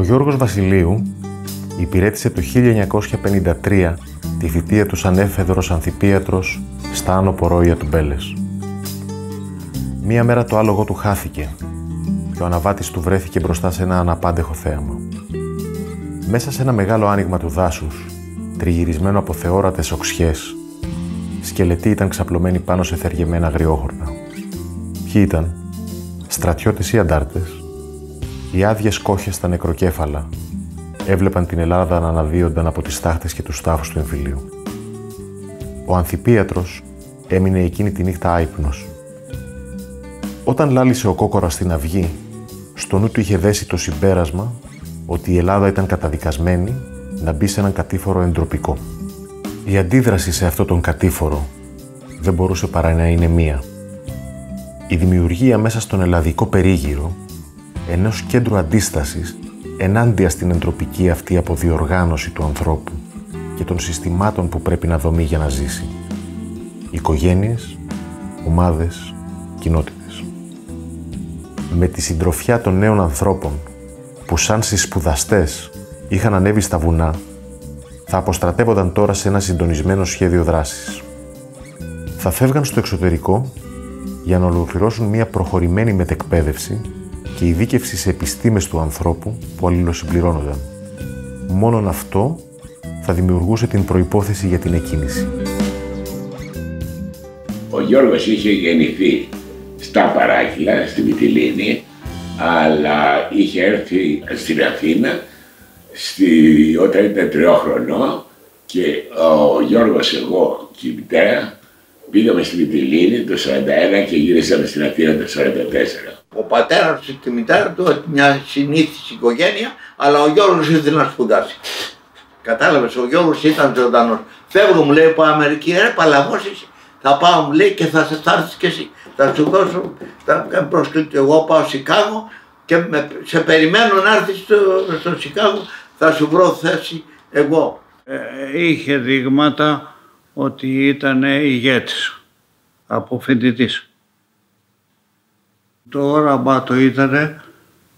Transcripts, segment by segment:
Ο Γιώργος Βασιλείου υπηρέτησε το 1953 τη θητεία του σαν έφεδρος ανθιπίατρος στα Άνω Πορόια του Μπέλες. Μία μέρα το άλογο του χάθηκε και ο αναβάτης του βρέθηκε μπροστά σε ένα αναπάντεχο θέαμα. Μέσα σε ένα μεγάλο άνοιγμα του δάσους, τριγυρισμένο από θεόρατες οξιές, σκελετοί ήταν ξαπλωμένοι πάνω σε θεργεμένα αγριόχορτα. Ποιοι ήταν? Στρατιώτες ή αντάρτες? Οι άδειες κόχες στα νεκροκέφαλα έβλεπαν την Ελλάδα να αναδύονταν από τις τάχτες και τους τάφους του εμφυλίου. Ο ανθιπίατρος έμεινε εκείνη τη νύχτα άυπνος. Όταν λάλησε ο κόκορας στην αυγή, στο νου του είχε δέσει το συμπέρασμα ότι η Ελλάδα ήταν καταδικασμένη να μπει σε έναν κατήφορο εντροπικό. Η αντίδραση σε αυτόν τον κατήφορο δεν μπορούσε παρά να είναι μία. Η δημιουργία μέσα στον ελλαδικό περίγυρο ενός κέντρου αντίστασης ενάντια στην εντροπική αυτή αποδιοργάνωση του ανθρώπου και των συστημάτων που πρέπει να δομεί για να ζήσει. Οικογένειες, ομάδες, κοινότητες. Με τη συντροφιά των νέων ανθρώπων που σαν συσπουδαστές είχαν ανέβει στα βουνά, θα αποστρατεύονταν τώρα σε ένα συντονισμένο σχέδιο δράσης. Θα φεύγαν στο εξωτερικό για να ολοκληρώσουν μια προχωρημένη μετεκπαίδευση και ειδίκευση σε επιστήμες του ανθρώπου που αλληλοσυμπληρώνονταν. Μόνον αυτό θα δημιουργούσε την προϋπόθεση για την εκκίνηση. Ο Γιώργος είχε γεννηθεί στα Παράκυλα, στη Μυτιλήνη, αλλά είχε έρθει στην Αθήνα όταν ήταν 3χρονο και ο Γιώργος, εγώ και η μητέρα πήγαμε στη Μυτιλήνη το 1941 και γύρισαμε στην Αθήνα το 1944. Ο πατέρας και τη μητέρα του, μια συνήθις οικογένεια, αλλά ο Γιώργος ήθελε να σπουδάσει. Κατάλαβες, ο Γιώργος ήταν ζωντανός. Φεύγω, μου λέει, από Αμερική, ρε παλαβός είσαι. Θα πάω, μου λέει, και θα έρθεις κι εσύ. Θα σου δώσω, θα προσκλήσω. Εγώ πάω Σικάγο και σε περιμένω να έρθεις στο Σικάγο, θα σου βρω θέση εγώ. Είχε δείγματα ότι ήταν ηγέτης από φοιτητής. Το όραμα του ήταν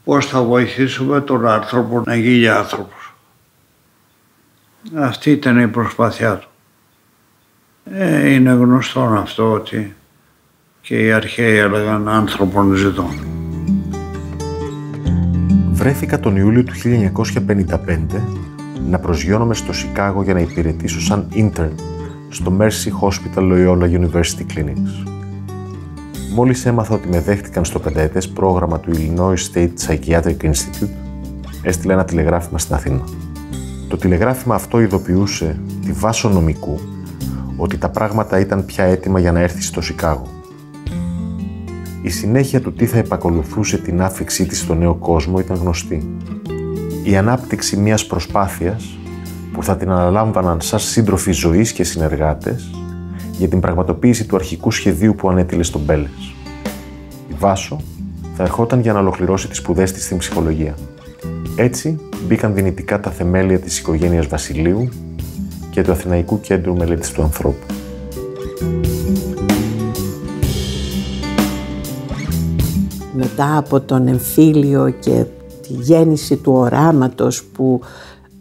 πώς θα βοηθήσουμε τον άνθρωπο να γίνει άνθρωπος. Αυτή ήταν η προσπάθειά του. Είναι γνωστό αυτό ότι και οι αρχαίοι έλεγαν άνθρωπον ζητών. Βρέθηκα τον Ιούλιο του 1955 να προσγειώνομαι στο Σικάγο για να υπηρετήσω σαν intern στο Mercy Hospital Loyola University Clinics. Μόλις έμαθα ότι με δέχτηκαν στο 5ετές πρόγραμμα του Illinois State Psychiatric Institute, έστειλα ένα τηλεγράφημα στην Αθήνα. Το τηλεγράφημα αυτό ειδοποιούσε τη Βάσο νομικού ότι τα πράγματα ήταν πια έτοιμα για να έρθει στο Σικάγο. Η συνέχεια του τι θα επακολουθούσε την άφιξή της στο νέο κόσμο ήταν γνωστή. Η ανάπτυξη μιας προσπάθειας που θα την αναλάμβαναν σαν σύντροφοι ζωής και συνεργάτες για την πραγματοποίηση του αρχικού σχεδίου που ανέτειλε στον Μπέλες. Η Βάσο θα ερχόταν για να ολοκληρώσει τις σπουδές της στην ψυχολογία. Έτσι μπήκαν δυνητικά τα θεμέλια της οικογένειας Βασιλείου και του Αθηναϊκού Κέντρου Μελέτης του Ανθρώπου. Μετά από τον εμφύλιο και τη γέννηση του οράματος που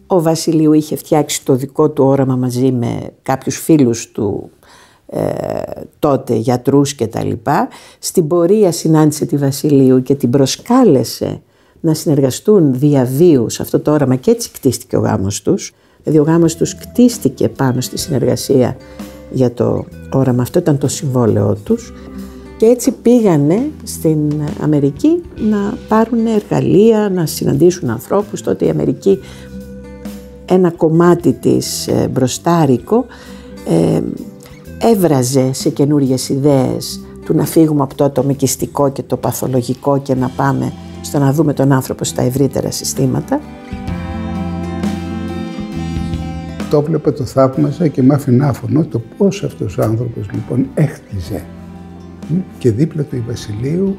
ο Βασιλείου είχε φτιάξει το δικό του όραμα μαζί με κάποιους φίλους του τότε, γιατρούς και τα λοιπά, στην πορεία συνάντησε τη Βασιλείου και την προσκάλεσε να συνεργαστούν διαβίου σε αυτό το όραμα και έτσι κτίστηκε ο γάμος τους. Δηλαδή ο γάμος τους κτίστηκε πάνω στη συνεργασία για το όραμα. Αυτό ήταν το συμβόλαιό τους. Και έτσι πήγανε στην Αμερική να πάρουν εργαλεία, να συναντήσουν ανθρώπους. Τότε η Αμερική, ένα κομμάτι της μπροστάρικο, έβραζε σε καινούριες ιδέες του να φύγουμε από το ατομικιστικό και το παθολογικό και να πάμε στο να δούμε τον άνθρωπο στα ευρύτερα συστήματα. Το βλέπα, το θαύμαζα και μ' άφηνε άφωνο το πώς αυτός ο άνθρωπος λοιπόν έχτιζε. Και δίπλα του η Βασιλείου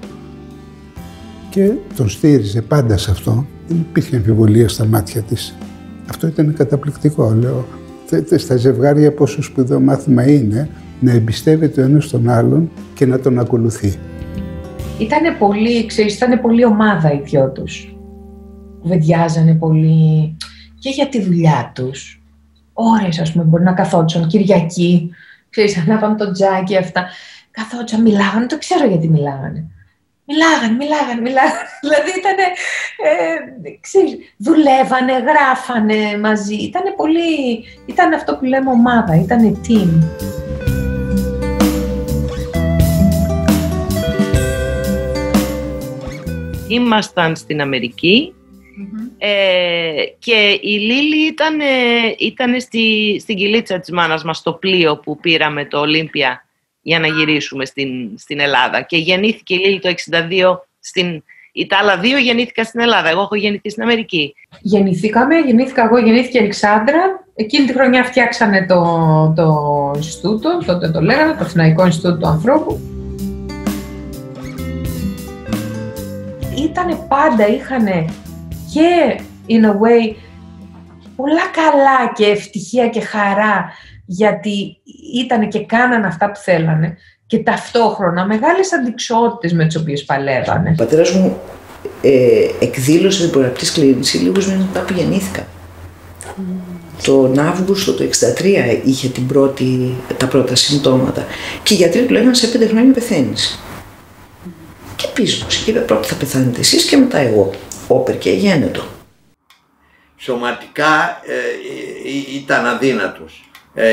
και τον στήριζε πάντα σε αυτό. Δεν υπήρχε αμφιβολία στα μάτια της. Αυτό ήταν καταπληκτικό. Λέω, στα ζευγάρια πόσο σπουδαίο μάθημα είναι να εμπιστεύεται ο ένας τον άλλον και να τον ακολουθεί. Ήτανε πολύ ομάδα οι δυο τους. κουβεντιάζανε πολύ και για τη δουλειά τους. Ώρες, ας πούμε, μπορεί να καθόντουσαν Κυριακή, ξέρεις, ανάβαν το τζάκι αυτά. Καθόντουσαν, μιλάγανε, το ξέρω γιατί μιλάγανε. Μιλάγανε. Δηλαδή ξέρεις, δουλεύανε, γράφανε μαζί. Ήταν αυτό που λέμε ομάδα, ήτανε team. Ήμασταν στην Αμερική και η Λίλη ήταν στην κοιλίτσα της μάνας μας, στο πλοίο που πήραμε το Ολύμπια για να γυρίσουμε στην Ελλάδα. Και γεννήθηκε η Λίλη το 1962, τα άλλα δύο γεννήθηκαν στην Ελλάδα, εγώ έχω γεννηθεί στην Αμερική. Γεννήθηκα εγώ, γεννήθηκε η Αλεξάνδρα. Εκείνη τη χρονιά φτιάξανε το Ινστιτούτο, τότε το λέγανε, το Αθηναϊκό Ινστιτούτο του Ανθρώπου. Είχανε και, in a way, πολλά καλά και ευτυχία και χαρά, γιατί ήτανε και κάνανε αυτά που θέλανε, και ταυτόχρονα μεγάλες αντιξότητες με τις οποίες παλεύανε. Ο πατέρας μου εκδήλωσε την πολλαπλή σκλήρυνση λίγους μήνες μετά που γεννήθηκα. Τον Αύγουστο το 1963 είχε τα πρώτα συμπτώματα και οι γιατροί του λέγανε σε 5 χρόνια πεθαίνεις. Και πίσω και είπε πρώτα θα πεθάνετε εσείς και μετά εγώ. Όπερ και γένετο. Σωματικά ήταν αδύνατος.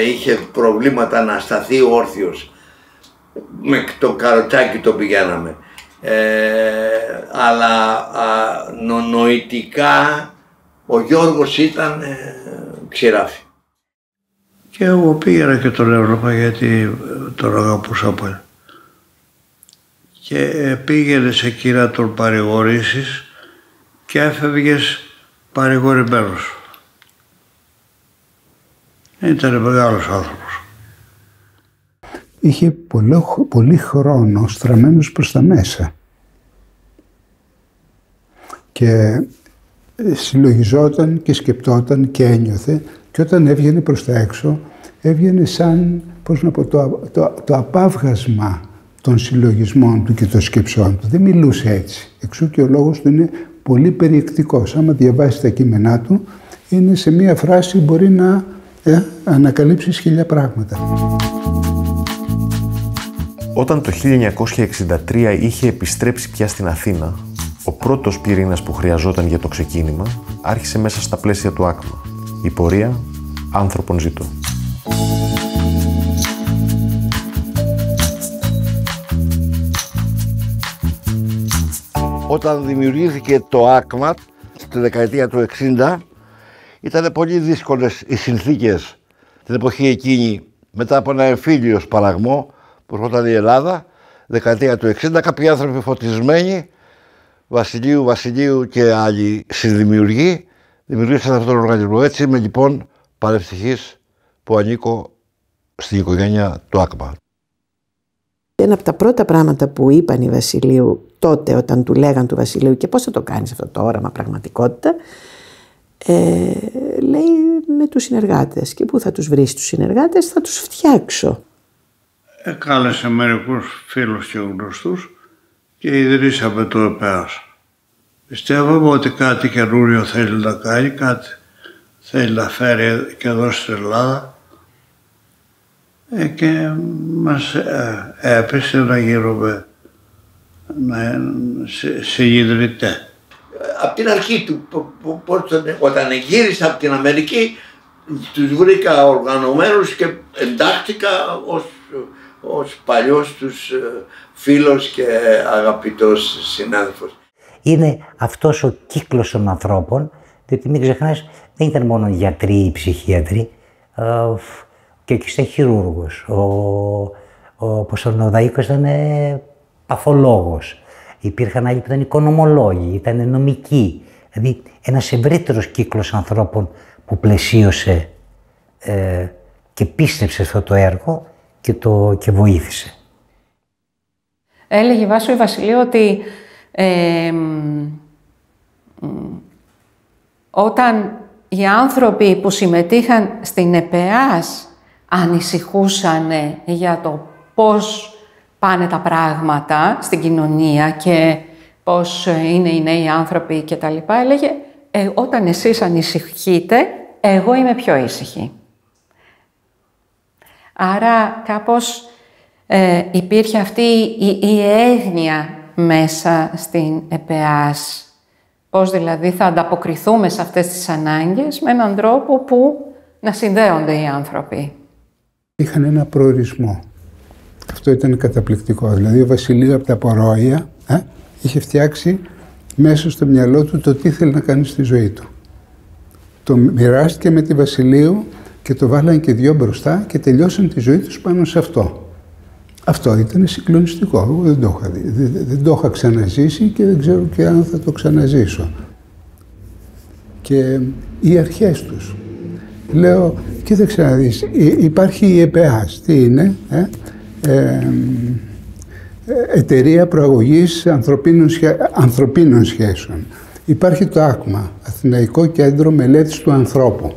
Είχε προβλήματα να σταθεί όρθιος. Με το καροτσάκι το πηγαίναμε. Αλλά νοητικά ο Γιώργος ήταν ξηράφι. Και εγώ πήγαινα και τον έβλεπα γιατί τον αγαπούσα πολύ. Και πήγαινε εκεί να τον παρηγορήσεις και έφευγες παρηγορημένος. Ήταν μεγάλος άνθρωπος. Είχε πολύ χρόνο στραμμένος προς τα μέσα. Και συλλογιζόταν και σκεπτόταν και ένιωθε, και όταν έβγαινε προς τα έξω, έβγαινε σαν, το απάβγασμα των συλλογισμών του και των σκεψών του. Δεν μιλούσε έτσι. Εξού και ο λόγος του είναι πολύ περιεκτικός. Άμα διαβάσει τα κείμενά του, είναι σε μία φράση μπορεί να ανακαλύψεις 1000 πράγματα. Όταν το 1963 είχε επιστρέψει πια στην Αθήνα, ο πρώτος πυρήνας που χρειαζόταν για το ξεκίνημα άρχισε μέσα στα πλαίσια του ΑΚΜΑ. Η πορεία «Άνθρωπον ζητώ». Όταν δημιουργήθηκε το ΑΚΜΑ στη δεκαετία του 60, ήταν πολύ δύσκολες οι συνθήκες την εποχή εκείνη, μετά από ένα εμφύλιο σπαραγμό που ερχόταν η Ελλάδα, δεκαετία του 60, κάποιοι άνθρωποι φωτισμένοι, Βασιλείου και άλλοι συνδημιουργοί, δημιουργήσαν αυτόν τον οργανισμό. Έτσι είμαι λοιπόν παρευτυχής που ανήκω στην οικογένεια του ΑΚΜΑ. Ένα από τα πρώτα πράγματα που είπαν οι Βασιλείου τότε, όταν του λέγαν του Βασιλείου και πώς θα το κάνεις αυτό το όραμα πραγματικότητα, λέει με τους συνεργάτες. Και πού θα τους βρεις τους συνεργάτες? Θα τους φτιάξω. Κάλεσε μερικούς φίλους και γνωστούς και ιδρύσαμε το ΕΠΕΑΣ. Πιστεύαμε ότι κάτι καινούριο θέλει να κάνει, κάτι θέλει να φέρει και εδώ στην Ελλάδα, και μας έπεσε να γίνουμε συγκεντριτέ. Από την αρχή του, όταν γύρισα από την Αμερική, τους βρήκα οργανωμένους και εντάχθηκα ως παλιός τους φίλος και αγαπητός συνάδελφος. Είναι αυτός ο κύκλος των ανθρώπων, διότι μην ξεχνάς, δεν ήταν μόνο γιατροί ή ψυχίατροι, και ήταν χειρούργος. Ο Δαΐκος ήταν παθολόγος. Υπήρχαν άλλοι που ήταν οικονομολόγοι, ήταν νομικοί. Δηλαδή ένας ευρύτερος κύκλος ανθρώπων που πλαισίωσε και πίστεψε αυτό το έργο και βοήθησε. Έλεγε Βάσο η Βασιλείου ότι όταν οι άνθρωποι που συμμετείχαν στην ΕΠΕΑΣ ανησυχούσαν για το πώς πάνε τα πράγματα στην κοινωνία και πώς είναι οι νέοι άνθρωποι και τα λοιπά, έλεγε όταν εσείς ανησυχείτε, εγώ είμαι πιο ήσυχη. Άρα κάπως υπήρχε αυτή η έγνοια μέσα στην ΕΠΕΑΣ. Πώς δηλαδή θα ανταποκριθούμε σε αυτές τις ανάγκες με έναν τρόπο που να συνδέονται οι άνθρωποι. Είχαν ένα προορισμό. Αυτό ήταν καταπληκτικό. Δηλαδή ο Βασιλείου από τα απορρόια είχε φτιάξει μέσα στο μυαλό του το τι ήθελε να κάνει στη ζωή του. Το μοιράστηκε με τη Βασιλείου και το βάλανε και δυο μπροστά και τελειώσαν τη ζωή τους πάνω σε αυτό. Αυτό ήταν συγκλονιστικό. Εγώ δεν το είχα δει. Δεν το είχα ξαναζήσει και δεν ξέρω και αν θα το ξαναζήσω. Και οι αρχές τους. Λέω, κοίταξε να δεις, υπάρχει η ΕΠΕΑΣ. Τι είναι? Εταιρεία Προαγωγής Ανθρωπίνων Σχέσεων. Υπάρχει το ΑΚΜΑ, Αθηναϊκό Κέντρο Μελέτης του Ανθρώπου.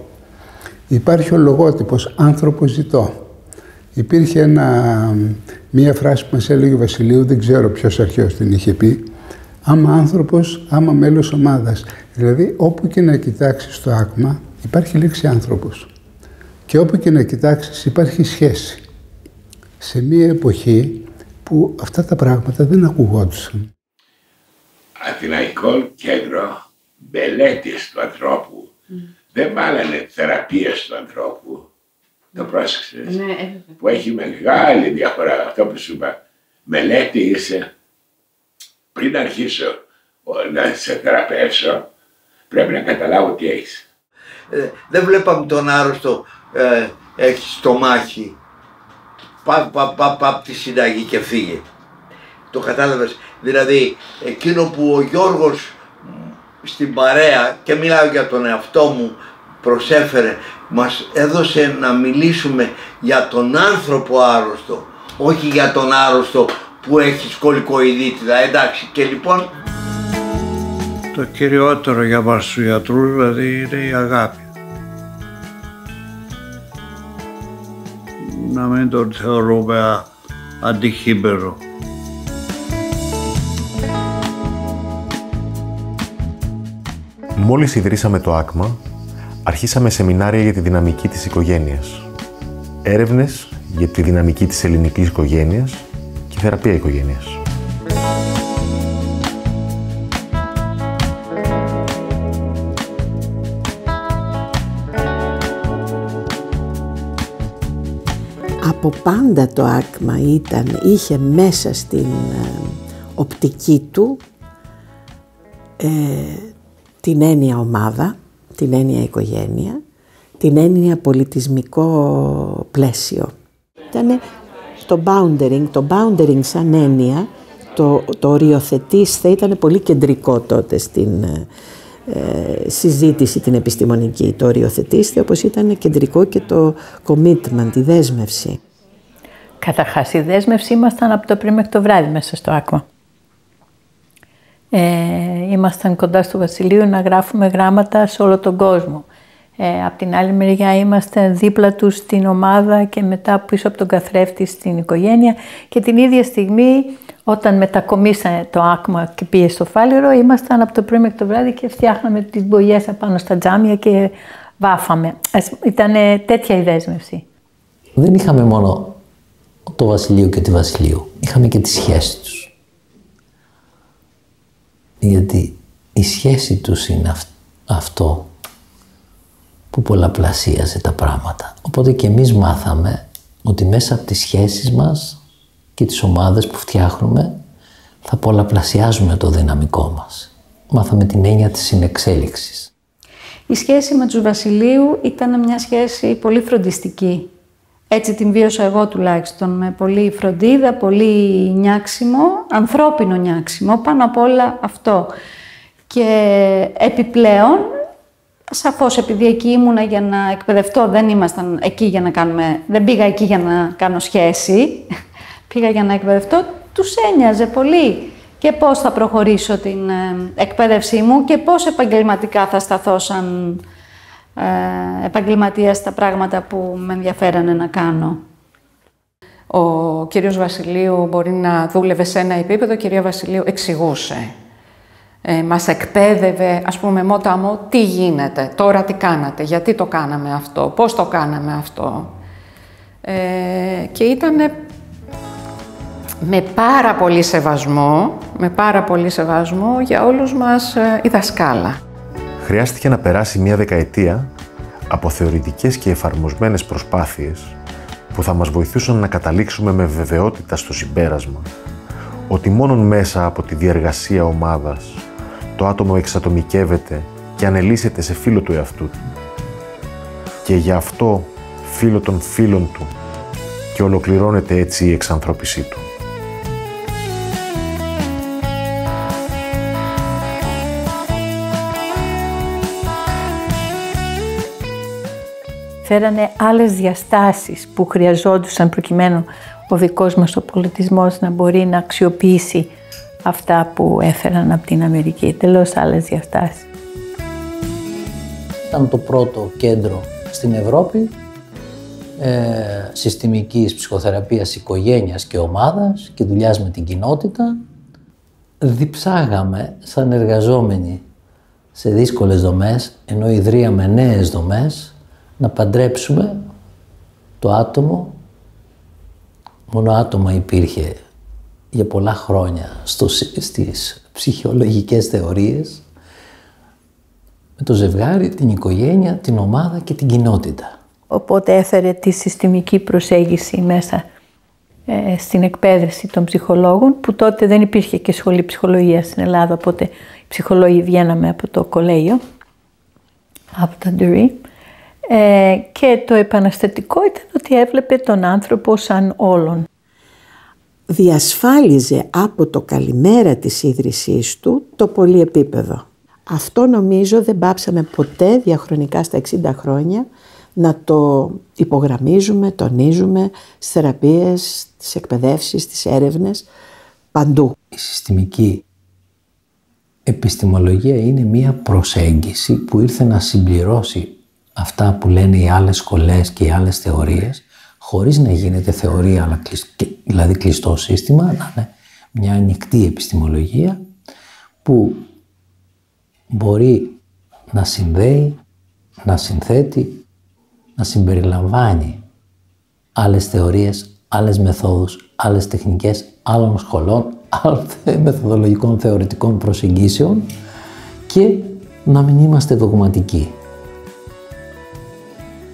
Υπάρχει ο λογότυπος «Άνθρωπο ζητώ». Υπήρχε μία φράση που μας έλεγε ο Βασιλείου, δεν ξέρω ποιος αρχαίος την είχε πει, «Άμα άνθρωπος, άμα μέλος ομάδας». Δηλαδή, όπου και να κοιτάξεις το ΑΚΜΑ, υπάρχει λέξη άνθρωπος. Και όπου και να κοιτάξεις, υπάρχει σχέση. Σε μία εποχή που αυτά τα πράγματα δεν ακουγόντουσαν. Αθηναϊκό Κέντρο Μελέτης του Ανθρώπου. Δεν βάλανε θεραπείες του ανθρώπου. Το πρόσεξες. Που έχει μεγάλη διαφορά. Αυτό που σου είπα. Μελέτη είσαι. Πριν αρχίσω να σε θεραπεύσω, πρέπει να καταλάβω τι έχεις. Δεν βλέπαμε τον άρρωστο έχει στομάχι. Πάπ τη συνταγή και φύγε. Το κατάλαβες. Δηλαδή εκείνο που ο Γιώργος στην παρέα, και μιλάω για τον εαυτό μου, προσέφερε, μας έδωσε να μιλήσουμε για τον άνθρωπο άρρωστο, όχι για τον άρρωστο που έχει σκολικοειδίτιδα, εντάξει. Και λοιπόν το κυριότερο για μας τους γιατρούς δηλαδή είναι η αγάπη. Να μην τον θεωρούμε αντιχήμερο. Μόλις ιδρύσαμε το ΑΚΜΑ, αρχίσαμε σεμινάρια για τη δυναμική της οικογένειας, έρευνες για τη δυναμική της ελληνικής οικογένειας και θεραπεία οικογένειας. Από πάντα το ΑΚΜΑ είχε μέσα στην οπτική του την έννοια ομάδα, την έννοια οικογένεια, την έννοια πολιτισμικό πλαίσιο. Ήταν το boundering σαν έννοια, το οριοθετήστε ήταν πολύ κεντρικό τότε στην συζήτηση την επιστημονική. Το οριοθετήστε όπως ήταν κεντρικό και το commitment, η δέσμευση. Καταρχάς η δέσμευση ήμασταν από το πρωί μέχρι το βράδυ μέσα στο ΑΚΜΑ. Ήμασταν κοντά στο Βασιλείο να γράφουμε γράμματα σε όλο τον κόσμο. Απ' την άλλη μεριά είμαστε δίπλα τους στην ομάδα και μετά πίσω από τον καθρέφτη στην οικογένεια, και την ίδια στιγμή όταν μετακομίσανε το ΑΚΜΑ και πήγε στο Φάληρο, ήμασταν από το πρωί μέχρι το βράδυ και φτιάχναμε τις μπογιές απάνω στα τζάμια και βάφαμε. Ήταν τέτοια η δέσμευση. Δεν είχαμε μόνο το Βασιλείο και τη Βασιλείου, είχαμε και τη σχέση τους. Γιατί η σχέση τους είναι αυτό που πολλαπλασίαζε τα πράγματα. Οπότε και εμείς μάθαμε ότι μέσα από τις σχέσεις μας και τις ομάδες που φτιάχνουμε θα πολλαπλασιάζουμε το δυναμικό μας. Μάθαμε την έννοια της συνεξέλιξης. Η σχέση με τους Βασιλείου ήταν μια σχέση πολύ φροντιστική. Έτσι την βίωσα εγώ τουλάχιστον, με πολύ φροντίδα, πολύ νιάξιμο, ανθρώπινο νιάξιμο, πάνω απ' όλα αυτό. Και επιπλέον, σαφώς επειδή εκεί ήμουνα για να εκπαιδευτώ, δεν ήμασταν εκεί για να κάνουμε, δεν πήγα εκεί για να κάνω σχέση, πήγα για να εκπαιδευτώ, τους ένοιαζε πολύ και πώς θα προχωρήσω την εκπαίδευσή μου και πώς επαγγελματικά θα σταθώ σαν επαγγελματίας στα πράγματα που με ενδιαφέρανε να κάνω. Ο κύριος Βασιλείου μπορεί να δούλευε σε ένα επίπεδο, η κυρία Βασιλείου εξηγούσε. μας εκπαίδευε, ας πούμε, μόταμο, τι γίνεται, τώρα τι κάνατε, γιατί το κάναμε αυτό, πώς το κάναμε αυτό. Και ήταν με πάρα πολύ σεβασμό για όλους μας η δασκάλα. Χρειάστηκε να περάσει μια δεκαετία από θεωρητικές και εφαρμοσμένες προσπάθειες που θα μας βοηθούσαν να καταλήξουμε με βεβαιότητα στο συμπέρασμα ότι μόνον μέσα από τη διεργασία ομάδας το άτομο εξατομικεύεται και ανελύσσεται σε φίλο του εαυτού του και γι' αυτό φίλο των φίλων του και ολοκληρώνεται έτσι η εξανθρώπισή του. Φέρανε άλλες διαστάσεις που χρειαζόντουσαν προκειμένου ο δικός μας ο πολιτισμός να μπορεί να αξιοποιήσει αυτά που έφεραν από την Αμερική. Τελώς άλλες διαστάσεις. Ήταν το πρώτο κέντρο στην Ευρώπη συστημικής ψυχοθεραπείας οικογένειας και ομάδας και δουλειάς με την κοινότητα. Διψάγαμε σαν εργαζόμενοι σε δύσκολες δομές, ενώ ιδρύαμε νέες δομές, να παντρέψουμε το άτομο. Μόνο άτομα υπήρχε για πολλά χρόνια στις ψυχολογικές θεωρίες, με το ζευγάρι, την οικογένεια, την ομάδα και την κοινότητα. Οπότε έφερε τη συστημική προσέγγιση μέσα στην εκπαίδευση των ψυχολόγων, που τότε δεν υπήρχε και σχολή ψυχολογίας στην Ελλάδα, οπότε οι ψυχολόγοι βγαίναμε από το κολέγιο, από το Ντουρί. Και το επαναστατικό ήταν ότι έβλεπε τον άνθρωπο σαν όλον. Διασφάλιζε από το καλημέρα της ίδρυσής του το πολυεπίπεδο. Αυτό νομίζω δεν πάψαμε ποτέ διαχρονικά στα 60 χρόνια να το υπογραμμίζουμε, τονίζουμε στις θεραπείες, στις εκπαιδεύσεις, στις έρευνες, παντού. Η συστημική επιστημολογία είναι μία προσέγγιση που ήρθε να συμπληρώσει αυτά που λένε οι άλλες σχολές και οι άλλες θεωρίες, χωρίς να γίνεται θεωρία, δηλαδή κλειστό σύστημα, να είναι μια ανοιχτή επιστημολογία που μπορεί να συνδέει, να συνθέτει, να συμπεριλαμβάνει άλλες θεωρίες, άλλες μεθόδους, άλλες τεχνικές, άλλων σχολών, άλλων μεθοδολογικών θεωρητικών προσεγγίσεων και να μην είμαστε δογματικοί.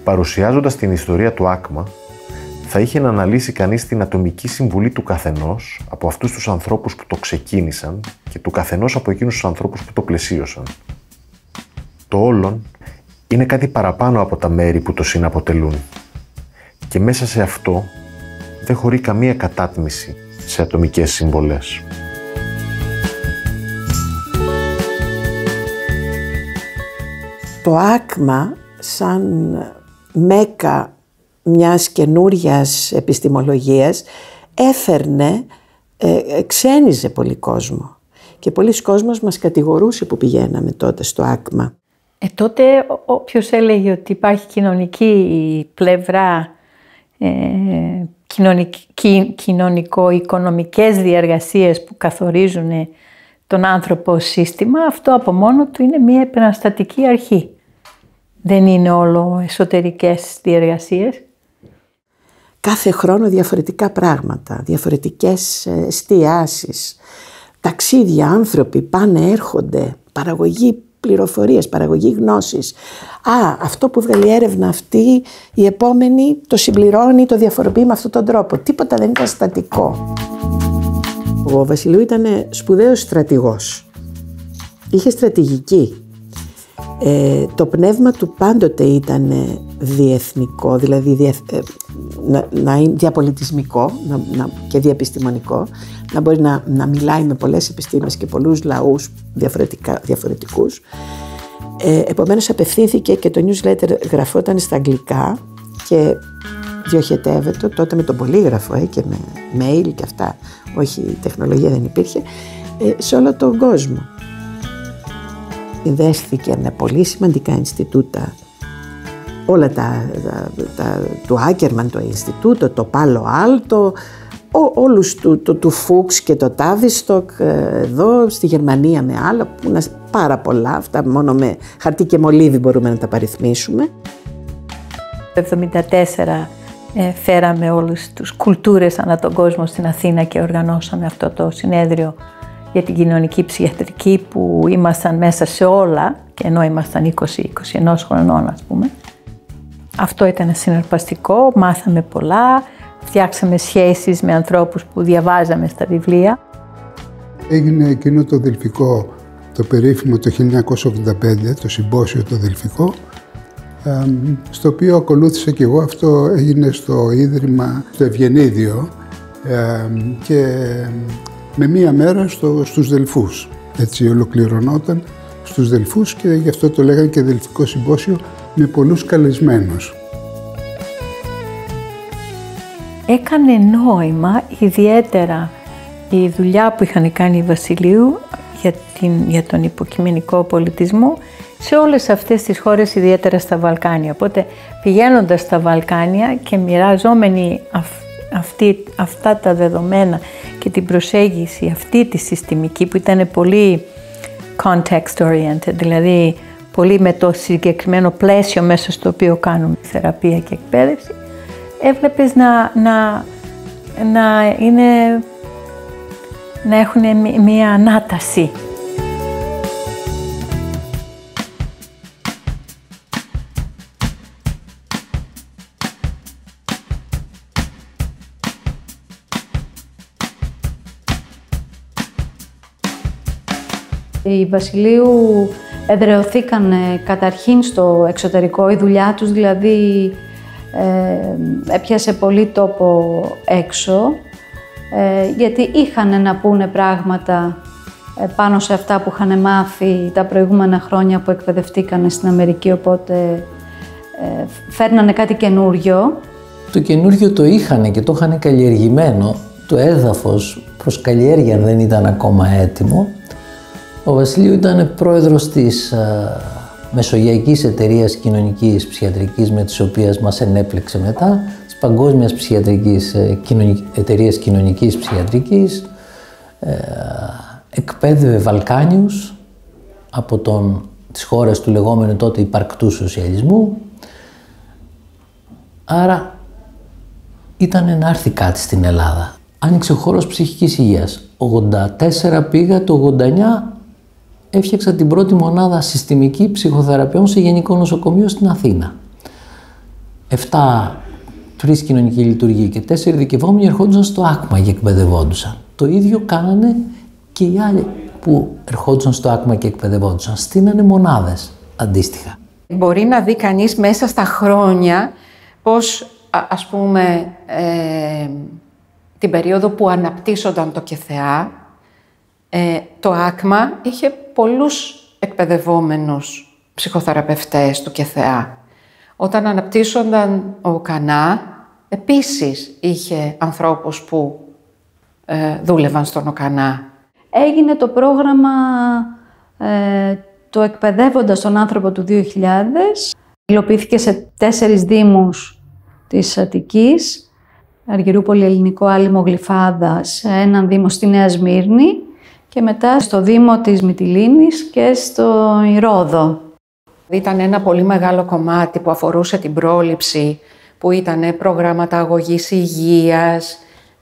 Παρουσιάζοντας την ιστορία του ΆΚΜΑ, θα είχε να αναλύσει κανείς την ατομική συμβουλή του καθενός από αυτούς τους ανθρώπους που το ξεκίνησαν και του καθενός από εκείνους τους ανθρώπους που το πλαισίωσαν. Το όλον είναι κάτι παραπάνω από τα μέρη που το συναποτελούν και μέσα σε αυτό δεν χωρεί καμία κατάτμιση σε ατομικές συμβολές. Το ΆΚΜΑ σαν μέκα μιας καινούριας επιστημολογίας έφερνε, ξένιζε πολύ κόσμο και πολλοί κόσμος μας κατηγορούσε που πηγαίναμε τότε στο ΆΚΜΑ. Τότε όποιος έλεγε ότι υπάρχει κοινωνική πλευρά, κοινωνικο-οικονομικές διεργασίες που καθορίζουν τον άνθρωπο ως σύστημα, αυτό από μόνο του είναι μια επαναστατική αρχή. Δεν είναι όλο εσωτερικές διεργασίες. Κάθε χρόνο διαφορετικά πράγματα, διαφορετικές εστιάσεις, ταξίδια, άνθρωποι πάνε, έρχονται, παραγωγή πληροφορίες, παραγωγή γνώσης. Αυτό που βγάλει η έρευνα αυτή, η επόμενη το συμπληρώνει, το διαφοροποιεί με αυτόν τον τρόπο. Τίποτα δεν ήταν στατικό. Ο Βασιλείου ήταν σπουδαίος στρατηγός. Είχε στρατηγική. Το πνεύμα του πάντοτε ήταν διεθνικό, δηλαδή να είναι διαπολιτισμικό και διαεπιστημονικό, να μπορεί να μιλάει με πολλές επιστήμες και πολλούς λαούς διαφορετικούς. Επομένως απευθύνθηκε και το newsletter γραφόταν στα αγγλικά και διοχετεύεται τότε με τον πολύγραφο και με mail και αυτά, όχι η τεχνολογία δεν υπήρχε, σε όλο τον κόσμο. Συνδέστηκε με πολύ σημαντικά Ινστιτούτα, όλα του Άκερμαν, το Ινστιτούτο, το Πάλο Άλτο, όλους του Φούξ και το Τάβιστοκ εδώ στη Γερμανία με άλλα που είναι πάρα πολλά, αυτά μόνο με χαρτί και μολύβι μπορούμε να τα παριθμίσουμε. Το 1974 φέραμε όλους τους κουλτούρες ανά τον κόσμο στην Αθήνα και οργανώσαμε αυτό το συνέδριο για την κοινωνική ψυχιατρική που ήμασταν μέσα σε όλα και ενώ ήμασταν 20-21 χρονών ας πούμε. Αυτό ήταν συναρπαστικό, μάθαμε πολλά, φτιάξαμε σχέσεις με ανθρώπους που διαβάζαμε στα βιβλία. Έγινε εκείνο το Δελφικό, το περίφημο το 1985, το συμπόσιο το Δελφικό, στο οποίο ακολούθησα και εγώ. Αυτό έγινε στο Ίδρυμα στο Ευγενίδιο και με μία μέρα στους Δελφούς. Έτσι ολοκληρωνόταν στους Δελφούς και γι' αυτό το λέγανε και Δελφικό Συμπόσιο με πολλούς καλεσμένους. Έκανε νόημα ιδιαίτερα η δουλειά που είχαν κάνει οι Βασιλείου για τον υποκειμενικό πολιτισμό σε όλες αυτές τις χώρες, ιδιαίτερα στα Βαλκάνια. Οπότε πηγαίνοντας στα Βαλκάνια και μοιραζόμενοι αυτά τα δεδομένα και την προσέγγιση αυτή τη συστημική που ήταν πολύ context oriented, δηλαδή πολύ με το πλαίσιο μέσα στο οποίο κάνουμε θεραπεία και εκπαίδευση, έβλεπες να έχουν μία ανάταση. Οι Βασιλείου εδραιωθήκαν καταρχήν στο εξωτερικό, η δουλειά τους δηλαδή έπιασε πολύ τόπο έξω, γιατί είχαν να πούνε πράγματα πάνω σε αυτά που είχαν μάθει τα προηγούμενα χρόνια που εκπαιδευτήκαν στην Αμερική, οπότε φέρνανε κάτι καινούριο. Το καινούριο το είχαν και το είχαν καλλιεργημένο. Το έδαφος προς καλλιέργεια δεν ήταν ακόμα έτοιμο. Ο Βασιλείου ήταν πρόεδρος της Μεσογειακής Εταιρείας Κοινωνικής Ψυχιατρικής, με τις οποίες μας ενέπλεξε μετά, της Παγκόσμιας Εταιρείας Κοινωνικής Ψυχιατρικής, εκπαίδευε Βαλκάνιους από τις χώρες του λεγόμενου τότε υπαρκτού σοσιαλισμού. Άρα ήταν να έρθει κάτι στην Ελλάδα. Άνοιξε ο χώρος ψυχικής υγείας. 84 πήγα, το 89 έφτιαξα την πρώτη μονάδα συστημική ψυχοθεραπείων σε Γενικό Νοσοκομείο στην Αθήνα. 3 κοινωνικοί λειτουργοί και 4 ειδικευόμενοι ερχόντουσαν στο ΑΚΜΑ και εκπαιδευόντουσαν. Το ίδιο κάνανε και οι άλλοι που ερχόντουσαν στο ΑΚΜΑ και εκπαιδευόντουσαν. Στείνανε μονάδες αντίστοιχα. Μπορεί να δει κανείς μέσα στα χρόνια πώς, ας πούμε, την περίοδο που αναπτύσσονταν το ΚΕΘΕΑ, το ΑΚΜΑ είχε πολλούς εκπαιδευόμενους ψυχοθεραπευτές του ΚΕΘΕΑ. Όταν αναπτύσσονταν ο ΟΚΑΝΑ, επίσης είχε ανθρώπους που δούλευαν στον ΟΚΑΝΑ. Έγινε το πρόγραμμα το εκπαιδεύοντας τον άνθρωπο του 2000. Υλοποιήθηκε σε 4 δήμους της Αττικής, Αργυρούπολη, Ελληνικό Άλυμο, Γλυφάδα, σε έναν δήμο στη Νέα Σμύρνη και μετά στο δήμο της Μυτιλήνης και στο Ρόδο. Ήταν ένα πολύ μεγάλο κομμάτι που αφορούσε την πρόληψη, που ήταν προγράμματα αγωγής υγείας,